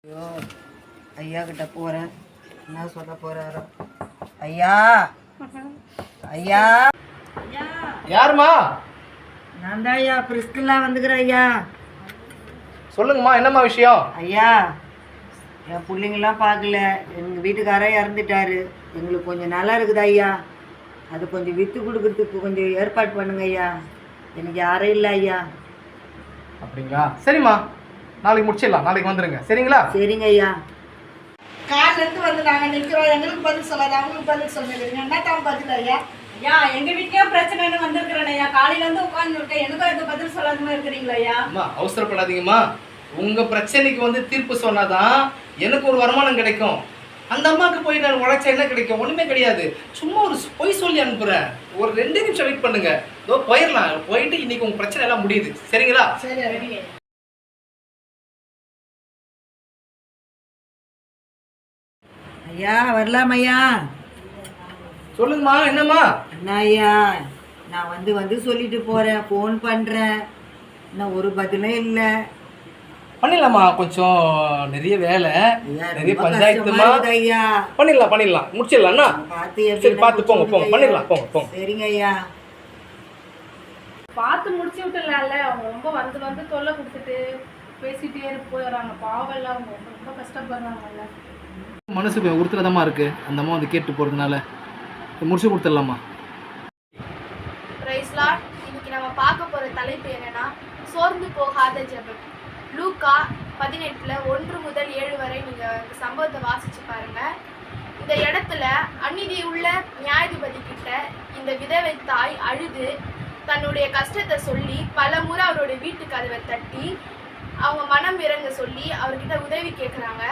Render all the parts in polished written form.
ஐயோ ஐயா கிட்ட போகிறேன், என்ன சொல்ல போகிறாரோ. ஐயா ஐயா யாருமா? நான் தான் ஐயா பிரிஸ்கெல்லாம் வந்துக்கிறேன் ஐயா. சொல்லுங்கம்மா, என்னம்மா விஷயம்? ஐயா என் பிள்ளைங்களாம் பார்க்கல, எங்கள் வீட்டுக்காரே இறந்துட்டாரு. எங்களுக்கு கொஞ்சம் நல்லா இருக்குது ஐயா, அது கொஞ்சம் விற்று கொடுக்கறதுக்கு கொஞ்சம் ஏற்பாடு பண்ணுங்க ஐயா. எனக்கு யாரும் இல்லை ஐயா. அப்படிங்களா? சரிம்மா, நாளைக்கு முடிச்சிடலாம். நாளைக்கு வந்துடுங்க, சரிங்களா? சரிங்க ஐயா. காலிலேருந்து வந்து நாங்கள் நிற்கிறோம், எங்களுக்கு பதில் சொல்லாது, அவங்களுக்கு பதில் சொல்லுறீங்க. என்ன தான் பதில் ஐயா? ஐயா எங்க வீட்லயும் பிரச்சனைன்னு வந்திருக்கிறேன் ஐயா. காலையில இருந்து உட்கார்ந்து விட்டேன், எனக்கும் எதுவும் பதில் சொல்லாதமா இருக்கிறீங்களா ஐயா? அம்மா அவசரப்படாதீங்கம்மா. உங்க பிரச்சனைக்கு வந்து தீர்ப்பு சொன்னாதான் எனக்கு ஒரு வருமானம் கிடைக்கும். அந்த அம்மாவுக்கு போய் நான் உழைச்சா என்ன கிடைக்கும்? ஒண்ணுமே கிடையாது. சும்மா ஒரு பொய் சொல்லி அனுப்புறேன். ஒரு 2 நிமிஷம் வெயிட் பண்ணுங்க, இதோ போயிடலாம். போயிட்டு இன்னைக்கு உங்க பிரச்சனை எல்லாம் முடியுது, சரிங்களா? சரி. ஐயா வரலாம் ஐயா. சொல்லுங்கம்மா, என்னம்மா? என்ன ஐயா, நான் வந்து சொல்லிட்டு போகிறேன், ஃபோன் பண்ணுறேன், இன்னும் ஒரு பதிலும் இல்லை. பண்ணிடலாமா, கொஞ்சம் நிறைய வேலை, நிறைய பஞ்சாயத்துமா. ஐயா பண்ணிடலாம் முடிச்சிடலாம்ண்ணா. சரி, பார்த்து போங்க, பண்ணிடலாம், போங்க. சரிங்க ஐயா. பார்த்து முடிச்சு விட்டுலாம்ல. அவங்க ரொம்ப வந்து தொல்லை கொடுத்துட்டு பேசிட்டே போயிடுறாங்க. பாவம் எல்லாம் அவங்க ரொம்ப கஷ்டப்படுறாங்கல்ல. மனசுக்கு உறுத்துறதமா இருக்கு அந்த அம்மா வந்து கேட்டு போறதுனால. முடிச்சு கொடுத்துடலாமா? Praise Lord. இன்னைக்கு நம்ம பார்க்க போற தலைப்பு என்னன்னா, சோர்ந்து போகாத ஜெபம். லூக்கா 18 1 முதல் 7 வரை நீங்க சம்பவத்தை வாசிச்சு பாருங்க. இந்த இடத்துல அநீதி உள்ள நியாயாதிபதி கிட்ட இந்த விதவை தாய் அழுது தன்னுடைய கஷ்டத்தை சொல்லி பல முறை அவருடைய வீட்டு கதவை தட்டி அவங்க மனம் இறங்க சொல்லி அவர்கிட்ட உதவி கேட்குறாங்க.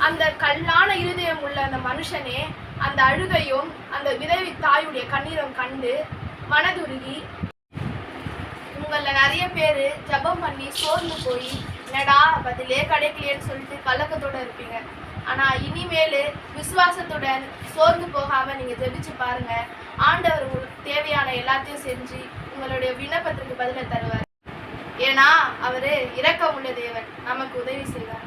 அந்த கல்லான இருதயம் உள்ள அந்த மனுஷனே அந்த அழுகையும் அந்த விதவி தாயுடைய கண்ணீரும் கண்டு மனதுருகி, உங்களில் நிறைய பேர் ஜபம் பண்ணி சோர்ந்து போய் என்னடா பதிலே கிடைக்கலையேன்னு சொல்லிட்டு கலக்கத்தோடு இருப்பீங்க. ஆனால் இனிமேல் விசுவாசத்துடன் சோர்ந்து போகாமல் நீங்கள் ஜெபிச்சு பாருங்கள். ஆண்டவர் உங்களுக்கு தேவையான எல்லாத்தையும் செஞ்சு உங்களுடைய விண்ணப்பத்திற்கு பதிலை தருவார். ஏன்னா அவர் இரக்கமுள்ள தேவன், நமக்கு உதவி செய்வார்.